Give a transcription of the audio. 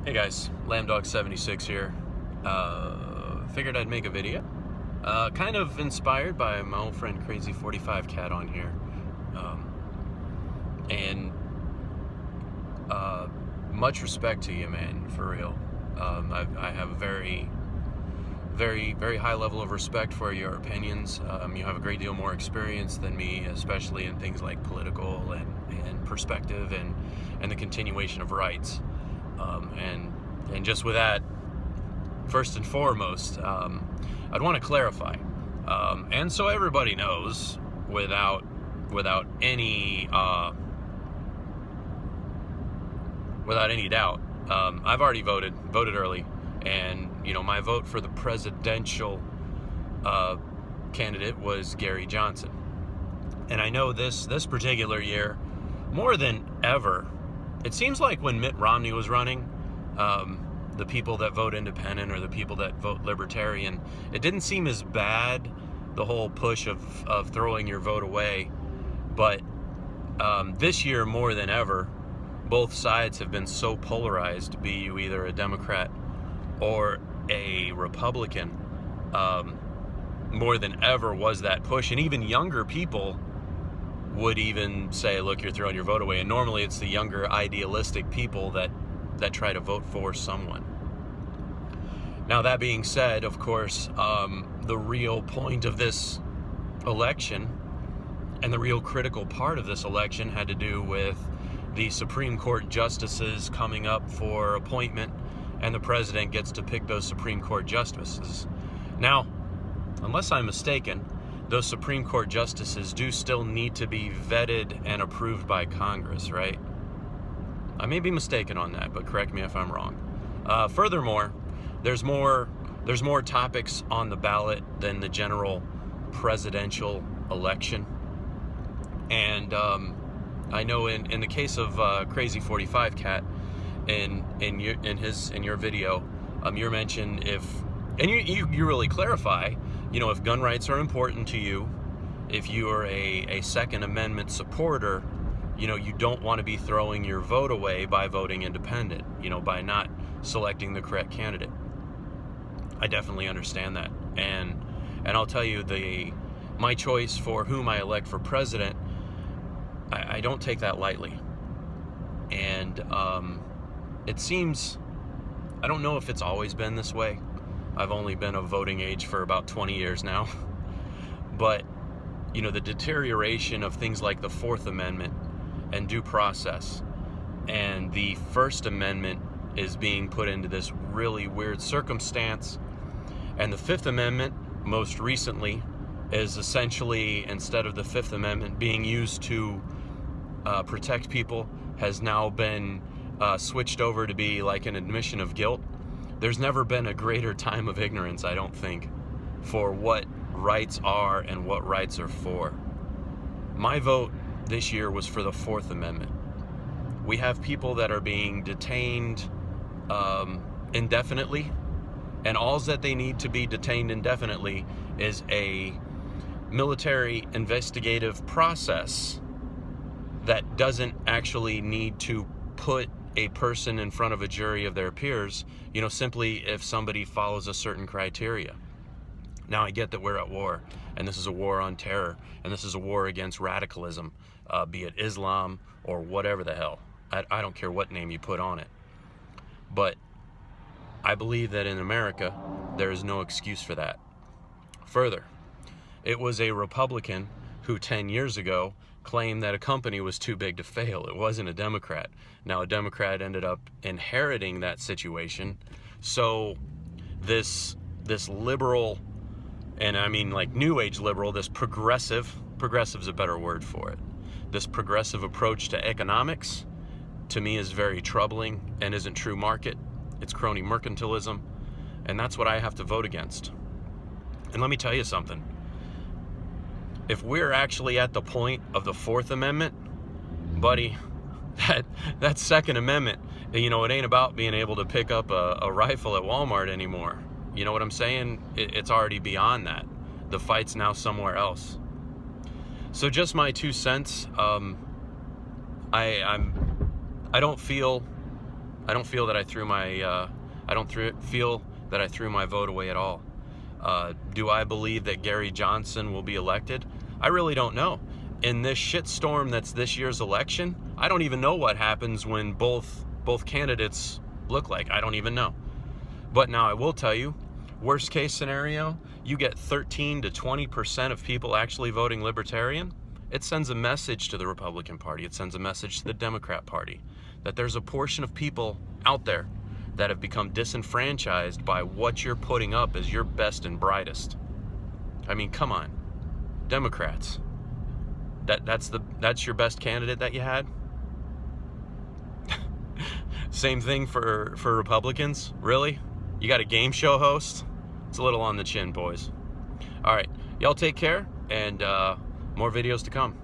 Hey guys, Lambdog76 here. Figured I'd make a video. Kind of inspired by my old friend Crazy45Cat on here. And much respect to you, man, for real. I have a very, very high level of respect for your opinions. You have a great deal more experience than me, especially in things like political and perspective and the continuation of rights. And just with that, first and foremost, I'd want to clarify, and so everybody knows, without any doubt, I've already voted early, and my vote for the presidential candidate was Gary Johnson. And I know this particular year, more than ever, it seems like when Mitt Romney was running, the people that vote independent or the people that vote libertarian, it didn't seem as bad, the whole push of throwing your vote away. But this year, more than ever, both sides have been so polarized, be you either a Democrat or a Republican. More than ever was that push. And even younger people would even say, look, you're throwing your vote away. And normally it's the younger idealistic people that try to vote for someone. Now, that being said, of course, the real point of this election and the real critical part of this election had to do with the Supreme Court justices coming up for appointment, and the president gets to pick those Supreme Court justices. Now, unless I'm mistaken, those Supreme Court justices do still need to be vetted and approved by Congress, right? I may be mistaken on that, but correct me if I'm wrong. Furthermore, there's more topics on the ballot than the general presidential election. And I know in the case of Crazy45Cat, in your video, you mentioned you really clarify, if gun rights are important to you, if you are a Second Amendment supporter, you don't want to be throwing your vote away by voting independent, by not selecting the correct candidate. I definitely understand that. And I'll tell you, my choice for whom I elect for president, I don't take that lightly. And it seems, I don't know if it's always been this way. I've only been of voting age for about 20 years now. But, the deterioration of things like the Fourth Amendment and due process, and the First Amendment is being put into this really weird circumstance. And the Fifth Amendment, most recently, is essentially, instead of the Fifth Amendment being used to protect people, has now been switched over to be like an admission of guilt. There's never been a greater time of ignorance, I don't think, for what rights are and what rights are for. My vote this year was for the Fourth Amendment. We have people that are being detained indefinitely, and all that they need to be detained indefinitely is a military investigative process that doesn't actually need to put a person in front of a jury of their peers, simply if somebody follows a certain criteria. Now, I get that we're at war, and this is a war on terror, and this is a war against radicalism, be it Islam or whatever the hell. I don't care what name you put on it. But I believe that in America, there is no excuse for that. Further, it was a Republican who 10 years ago claimed that a company was too big to fail. It wasn't a Democrat. Now, a Democrat ended up inheriting that situation. So this liberal, and I mean like new age liberal, this progressive's a better word for it. This progressive approach to economics, to me, is very troubling and isn't true market. It's crony mercantilism, and that's what I have to vote against. And let me tell you something. If we're actually at the point of the Fourth Amendment, buddy, that Second Amendment, it ain't about being able to pick up a rifle at Walmart anymore. You know what I'm saying? It's already beyond that. The fight's now somewhere else. So just my 2 cents. I don't feel I don't feel that I threw my feel that I threw my vote away at all. Do I believe that Gary Johnson will be elected? I really don't know. In this shitstorm that's this year's election, I don't even know what happens when both candidates look like. I don't even know. But now I will tell you, worst case scenario, you get 13 to 20% of people actually voting Libertarian. It sends a message to the Republican Party. It sends a message to the Democrat Party that there's a portion of people out there that have become disenfranchised by what you're putting up as your best and brightest. I mean, come on, Democrats. That's your best candidate that you had. Same thing for Republicans. Really? You got a game show host? It's a little on the chin, boys. All right, y'all take care, and more videos to come.